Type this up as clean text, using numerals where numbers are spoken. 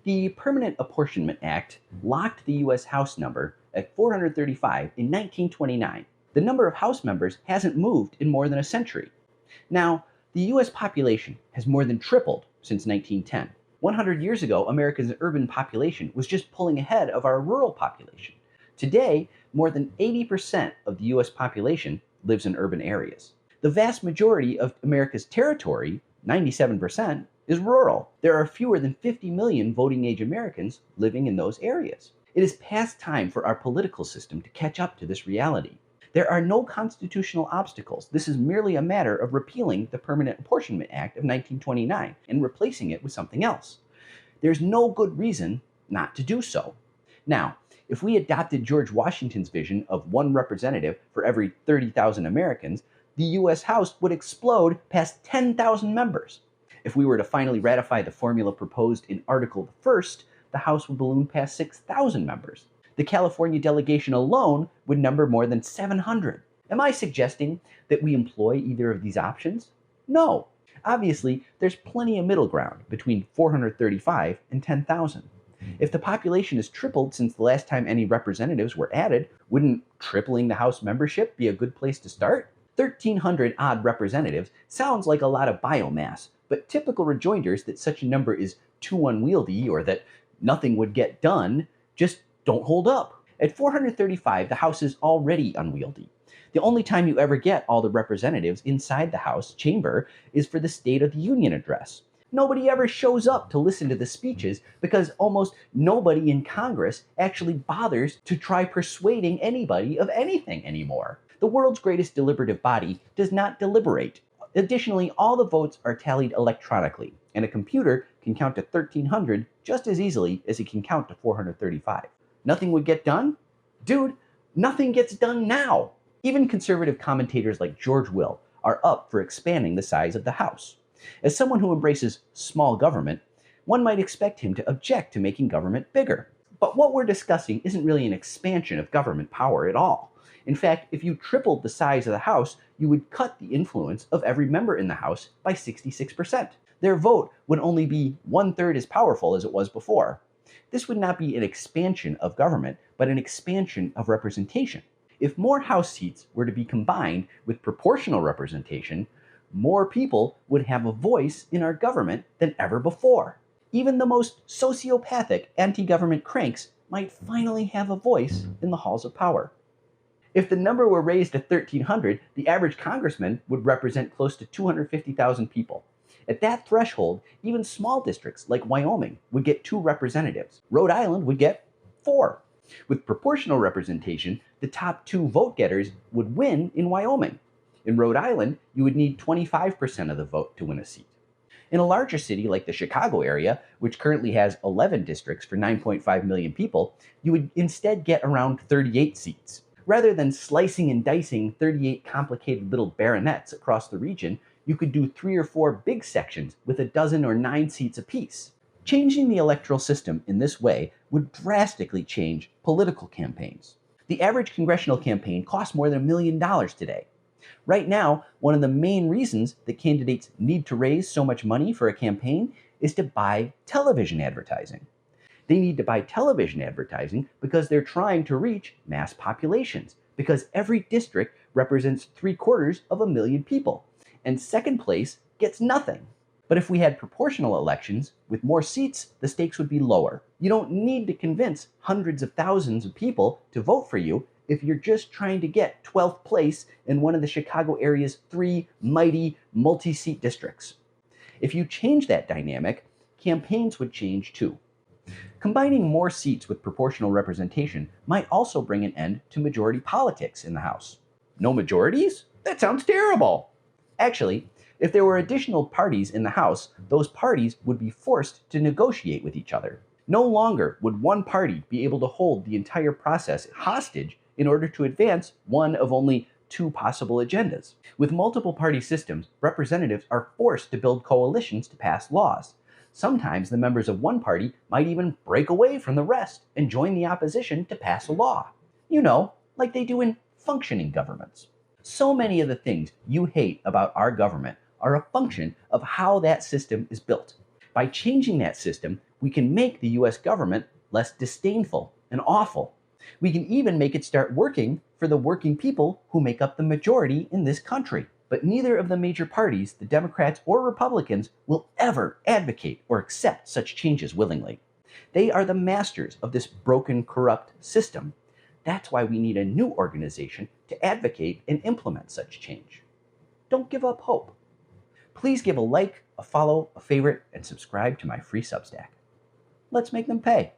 The Permanent Apportionment Act locked the U.S. House number at 435 in 1929. The number of House members hasn't moved in more than a century. Now, the U.S. population has more than tripled since 1910. 100 years ago, America's urban population was just pulling ahead of our rural population. Today, more than 80% of the U.S. population lives in urban areas. The vast majority of America's territory, 97%, is rural. There are fewer than 50 million voting-age Americans living in those areas. It is past time for our political system to catch up to this reality. There are no constitutional obstacles. This is merely a matter of repealing the Permanent Apportionment Act of 1929 and replacing it with something else. There's no good reason not to do so. Now, if we adopted George Washington's vision of one representative for every 30,000 Americans, the U.S. House would explode past 10,000 members. If we were to finally ratify the formula proposed in Article 1, the House would balloon past 6,000 members. The California delegation alone would number more than 700. Am I suggesting that we employ either of these options? No. Obviously, there's plenty of middle ground between 435 and 10,000. If the population has tripled since the last time any representatives were added, wouldn't tripling the House membership be a good place to start? 1,300 odd representatives sounds like a lot of biomass, but typical rejoinders that such a number is too unwieldy or that nothing would get done just don't hold up. At 435, the House is already unwieldy. The only time you ever get all the representatives inside the House chamber is for the State of the Union address. Nobody ever shows up to listen to the speeches because almost nobody in Congress actually bothers to try persuading anybody of anything anymore. The world's greatest deliberative body does not deliberate. Additionally, all the votes are tallied electronically, and a computer can count to 1,300 just as easily as it can count to 435. Nothing would get done? Dude, nothing gets done now. Even conservative commentators like George Will are up for expanding the size of the House. As someone who embraces small government, one might expect him to object to making government bigger. But what we're discussing isn't really an expansion of government power at all. In fact, if you tripled the size of the House, you would cut the influence of every member in the House by 66%. Their vote would only be 1/3 as powerful as it was before. This would not be an expansion of government, but an expansion of representation. If more House seats were to be combined with proportional representation, more people would have a voice in our government than ever before. Even the most sociopathic anti-government cranks might finally have a voice in the halls of power. If the number were raised to 1,300, the average congressman would represent close to 250,000 people. At that threshold, even small districts like Wyoming would get 2 representatives. Rhode Island would get 4. With proportional representation, the top 2 vote getters would win in Wyoming. In Rhode Island, you would need 25% of the vote to win a seat. In a larger city like the Chicago area, which currently has 11 districts for 9.5 million people, you would instead get around 38 seats. Rather than slicing and dicing 38 complicated little baronets across the region, you could do 3 or 4 big sections with a dozen or 9 seats apiece. Changing the electoral system in this way would drastically change political campaigns. The average congressional campaign costs more than $1 million today. Right now, one of the main reasons that candidates need to raise so much money for a campaign is to buy television advertising. They need to buy television advertising because they're trying to reach mass populations, because every district represents 750,000 people, and second place gets nothing. But if we had proportional elections with more seats, the stakes would be lower. You don't need to convince hundreds of thousands of people to vote for you if you're just trying to get 12th place in one of the Chicago area's 3 mighty multi-seat districts. If you change that dynamic, campaigns would change too. Combining more seats with proportional representation might also bring an end to majority politics in the House. No majorities? That sounds terrible! Actually, if there were additional parties in the House, those parties would be forced to negotiate with each other. No longer would one party be able to hold the entire process hostage in order to advance one of only 2 possible agendas. With multiple party systems, representatives are forced to build coalitions to pass laws. Sometimes the members of one party might even break away from the rest and join the opposition to pass a law. You know, like they do in functioning governments. So many of the things you hate about our government are a function of how that system is built. By changing that system, we can make the US government less disdainful and awful. We can even make it start working for the working people who make up the majority in this country. But neither of the major parties, the Democrats or Republicans, will ever advocate or accept such changes willingly. They are the masters of this broken, corrupt system. That's why we need a new organization to advocate and implement such change. Don't give up hope. Please give a like, a follow, a favorite, and subscribe to my free Substack. Let's make them pay.